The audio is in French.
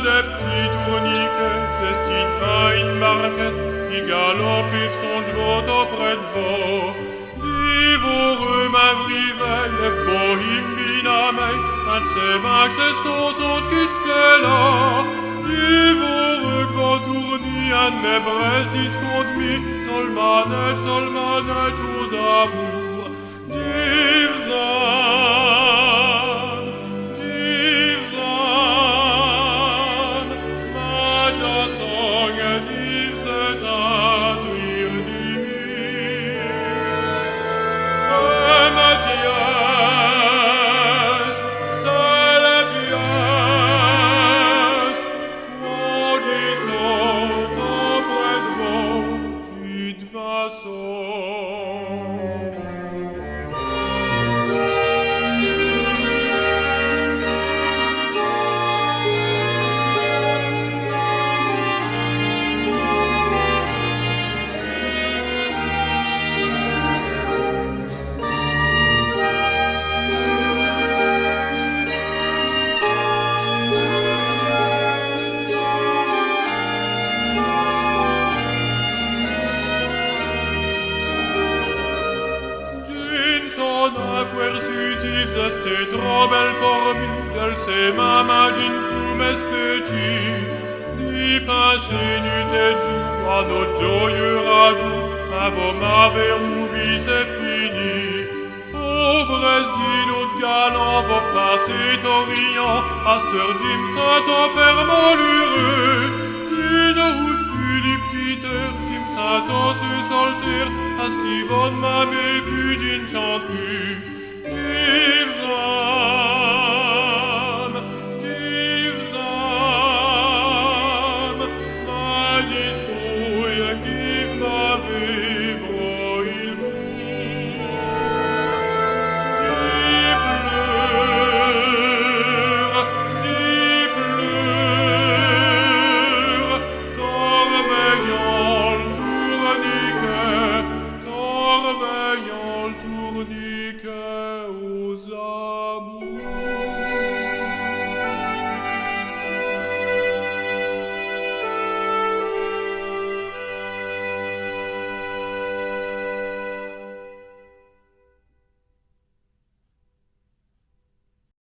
des petits tourniquets, zestina in barquet, qui galope et son jvot auprès de vous. Divoreux ma vrivelle, le bohim binamei, un chemax estos sont qui là. Divoreux que vos tournis, un mes brest discompte mi, sol manèche aux amours. Divzan, divzan, magia song et divzetat irdimi. Mathias, c'est la fies, oggi sont auprès de vous, dites façon. Fuersutif, este trop belle pour mi, je le sais, m'imagine tous mes petits. D'y passer nuit et jour à notre joyeux rajout, ma voix m'avait rouvi, c'est fini. Au Brest dit notre galant, va passer Torillon, à Steur Jim Saint-Enfermant l'heureux. Une route plus du petit heure, Jim Saint-En se solter, à ce qui va de ma mébu, j'ne chante plus. Divzan.